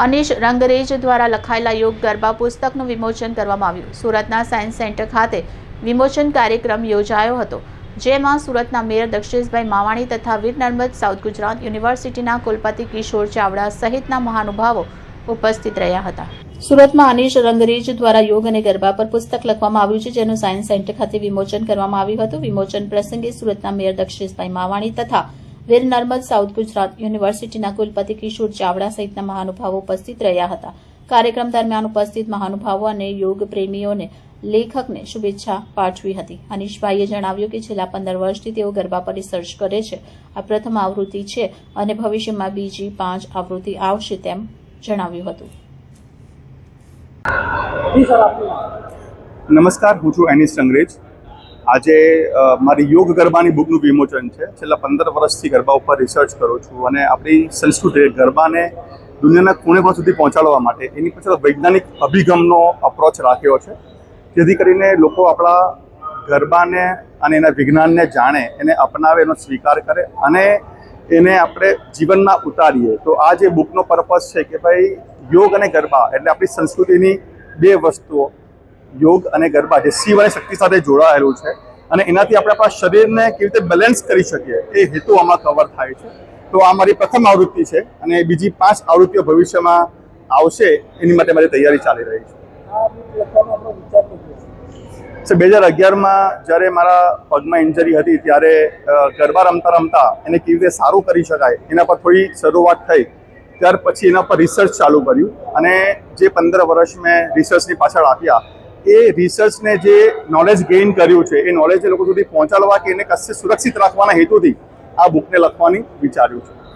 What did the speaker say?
અનિશ રંગરેજ દ્વારા લખાયેલા યોગ ગરબા પુસ્તકનું વિમોચન કરવામાં આવ્યું। સુરતના સાયન્સ સેન્ટર ખાતે વિમોચન કાર્યક્રમ યોજાયો હતો, જેમાં સુરતના મેયર દક્ષેશભાઈ માવાણી તથા વીર નર્મદ સાઉથ ગુજરાત યુનિવર્સિટીના કુલપતિ કિશોર ચાવડા સહિતના મહાનુભાવો ઉપસ્થિત રહ્યા હતા। સુરતમાં અનિશ રંગરેજ દ્વારા યોગ અને ગરબા પર પુસ્તક લખવામાં આવ્યું છે, જેનું સાયન્સ સેન્ટર ખાતે વિમોચન કરવામાં આવ્યું હતું। વિમોચન પ્રસંગે સુરતના મેયર દક્ષેશભાઈ માવાણી તથા વીર નર્મદ સાઉથ ગુજરાત યુનિવર્સિટીના કુલપતિ કિશોર ચાવડા સહિતના મહાનુભાવો ઉપસ્થિત રહ્યા હતા। કાર્યક્રમ દરમિયાન ઉપસ્થિત મહાનુભાવો અને યોગ પ્રેમીઓને લેખકને શુભેચ્છા પાઠવી હતી। અનિશભાઈએ જણાવ્યું કે છેલ્લા 15 વર્ષથી તેઓ ગરબા પર રિસર્ચ કરે છે। આ પ્રથમ આવૃત્તિ છે અને ભવિષ્યમાં બીજી 5 આવૃત્તિ આવશે તેમ જણાવ્યું હતું। નમસ્કાર, હું છું એનિશ રંગરેજ। આજે મારી યોગ ગરબાની બુકનું વિમોચન છે। છેલ્લા 15 વર્ષથી ગરબા ઉપર રિસર્ચ કરું છું અને આપણી સંસ્કૃતિ ગરબાને દુનિયાના ખૂણે સુધી પહોંચાડવા માટે એની પાછળ વૈજ્ઞાનિક અભિગમનો અપ્રોચ રાખ્યો છે, જેથી કરીને લોકો આપણા ગરબાને અને એના વિજ્ઞાનને જાણે, એને અપનાવે, એનો સ્વીકાર કરે અને એને આપણે જીવનમાં ઉતારીએ। તો આ જે બુકનો પર્પઝ છે કે ભાઈ યોગ અને ગરબા એટલે આપણી સંસ્કૃતિની બે વસ્તુઓ, યોગ અને ગરબા જે શિવ અને શક્તિ સાથે જોડાયેલું છે અને એનાથી આપણે આપણા શરીરને કેવી રીતે બેલેન્સ કરી શકીએ એ હેતુ આમાં કવર થાય છે। તો આ મારી પ્રથમ આવૃત્તિ છે અને બીજી 5 આવૃત્તિઓ ભવિષ્યમાં આવશે, એની માટે મારી તૈયારી ચાલી રહી છે। 2011માં જ્યારે મારા પગમાં ઇન્જરી હતી ત્યારે ગરબા રમતા રમતા એને કેવી રીતે સારું કરી શકાય એના પર થોડી શરૂઆત થઈ। ત્યાર પછી એના પર રિસર્ચ ચાલુ કર્યું અને જે 15 વર્ષ મેં રિસર્ચની પાછળ આપ્યા, એ રિસર્ચને જે નોલેજ ગેઇન કર્યું છે એ નોલેજ એ લોકો સુધી પહોંચાડવા કે એને કશે સુરક્ષિત રાખવાના હેતુથી આ બુકને લખવાની વિચાર્યું છે।